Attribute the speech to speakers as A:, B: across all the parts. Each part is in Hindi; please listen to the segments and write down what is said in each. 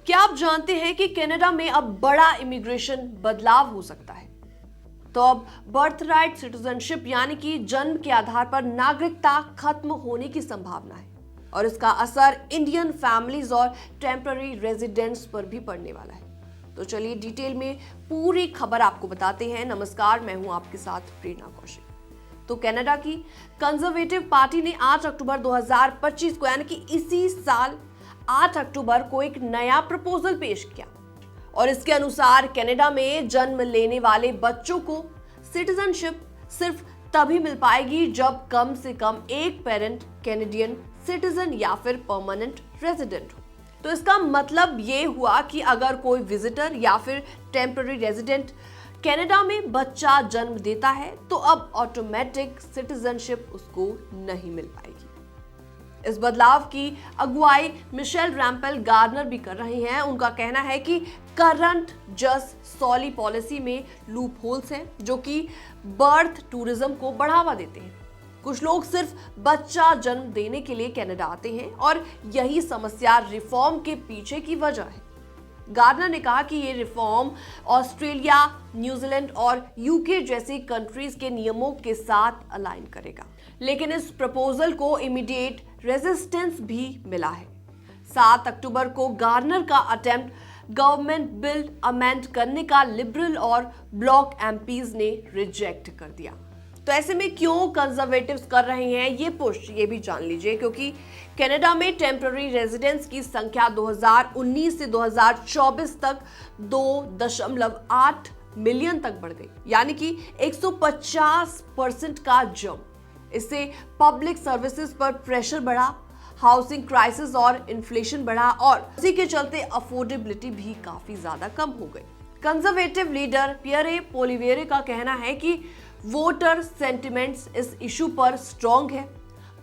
A: क्या आप जानते हैं कि कनाडा में अब बड़ा इमिग्रेशन बदलाव हो सकता है? तो अब बर्थ राइट सिटीजनशिप यानी कि जन्म के आधार पर नागरिकता खत्म होने की संभावना है और इसका असर इंडियन फैमिलीज और टेम्पररी रेजिडेंट्स पर भी पड़ने वाला है। तो चलिए डिटेल में पूरी खबर आपको बताते हैं। नमस्कार, मैं हूं आपके साथ प्रेरणा कौशिक। तो कनाडा की कंजर्वेटिव पार्टी ने 8 अक्टूबर 2025 को यानी कि इसी साल 8 अक्टूबर को एक नया प्रपोजल पेश किया और इसके अनुसार कनाडा में जन्म लेने वाले बच्चों को सिटीजनशिप सिर्फ तभी मिल पाएगी जब कम से कम एक पेरेंट कैनेडियन सिटीजन या फिर परमानेंट रेजिडेंट हो। तो इसका मतलब ये हुआ कि अगर कोई विजिटर या फिर टेम्पररी रेजिडेंट कनाडा में बच्चा जन्म देता है तो अब ऑटोमेटिक सिटीजनशिप उसको नहीं मिल पाएगी। इस बदलाव की अगुवाई मिशेल रैम्पेल गार्डनर भी कर रहे हैं। उनका कहना है कि करंट जस्ट सॉली पॉलिसी में लूप होल्स हैं जो कि बर्थ टूरिज्म को बढ़ावा देते हैं। कुछ लोग सिर्फ बच्चा जन्म देने के लिए कनाडा आते हैं और यही समस्या रिफॉर्म के पीछे की वजह है। गार्डनर ने कहा कि ये रिफॉर्म ऑस्ट्रेलिया, न्यूजीलैंड और यूके जैसी कंट्रीज के नियमों के साथ अलाइन करेगा, लेकिन इस प्रपोजल को इमीडिएट रेजिस्टेंस भी मिला है। 7 अक्टूबर को गार्डनर का अटेम्प्ट गवर्नमेंट बिल अमेंड करने का लिबरल और ब्लॉक एमपीज ने रिजेक्ट कर दिया। तो ऐसे में क्यों कंजर्वेटिव्स कर रहे हैं ये पुश, ये भी जान लीजिए। क्योंकि कनाडा में टेम्पररी रेजिडेंट्स की संख्या 2019 से 2024 तक 2.8 मिलियन तक बढ़ गई, यानी कि 150% का जंप। इससे पब्लिक सर्विसेज पर प्रेशर बढ़ा, हाउसिंग क्राइसिस और इन्फ्लेशन बढ़ा और इसी के चलते अफोर्डेबिलिटी भी काफी ज्यादा कम हो गई। कंजर्वेटिव लीडर पियरे पोलिवेरे का कहना है कि वोटर सेंटिमेंट्स इस इशू पर स्ट्रांग है।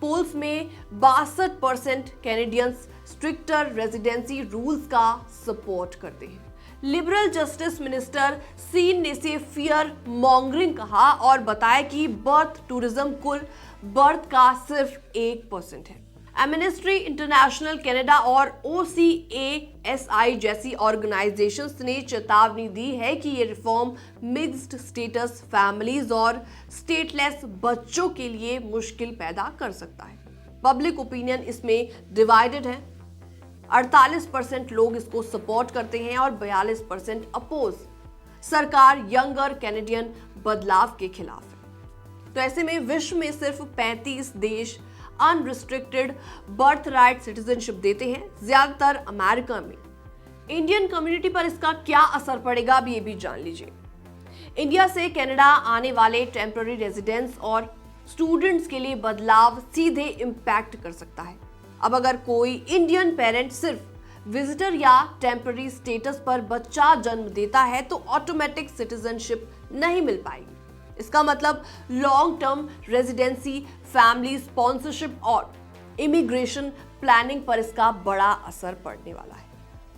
A: पोल्स में 62% कैनेडियंस स्ट्रिक्टर रेजिडेंसी रूल्स का सपोर्ट करते हैं। लिबरल जस्टिस मिनिस्टर सीन ने इसे फियर मॉन्गरिंग कहा और बताया कि बर्थ टूरिज्म कुल बर्थ का सिर्फ 1% है। एमनेस्टी इंटरनेशनल कनाडा और OCASI जैसी ऑर्गेनाइजेशंस ने चेतावनी दी है कि ये रिफॉर्म मिक्स्ड स्टेटस फैमिलीज और स्टेटलेस बच्चों के लिए मुश्किल पैदा कर सकता है। पब्लिक ओपिनियन इसमें डिवाइडेड है। 48% लोग इसको सपोर्ट करते हैं और 42% अपोज। सरकार यंगर कैनेडियन बदलाव के खिलाफ है। तो ऐसे में विश्व में सिर्फ 35 देश अनरिस्ट्रिक्टेड बर्थ राइट सिटीजनशिप देते हैं, ज्यादातर अमेरिका में। इंडियन कम्युनिटी पर इसका क्या असर पड़ेगा अब ये भी जान लीजिए। इंडिया से कनाडा आने वाले टेम्पररी रेजिडेंट्स और स्टूडेंट्स के लिए बदलाव सीधे इंपैक्ट कर सकता है। अब अगर कोई इंडियन पेरेंट सिर्फ विजिटर या टेम्पररी स्टेटस पर बच्चा जन्म देता है तो ऑटोमेटिक सिटीजनशिप नहीं मिल पाएगी। इसका मतलब long term residency, family sponsorship और इमिग्रेशन प्लानिंग पर इसका बड़ा असर पड़ने वाला है।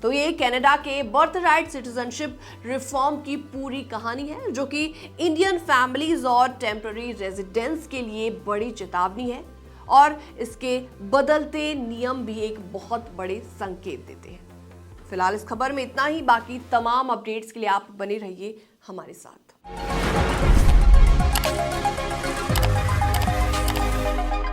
A: तो ये कनाडा के बर्थ राइट सिटीजनशिप रिफॉर्म की पूरी कहानी है जो कि इंडियन फैमिलीज और टेम्पररी रेजिडेंट्स के लिए बड़ी चेतावनी है और इसके बदलते नियम भी एक बहुत बड़े संकेत देते हैं। फिलहाल इस खबर में इतना ही। बाकी तमाम अपडेट्स के लिए आप बने रहिए हमारे साथ।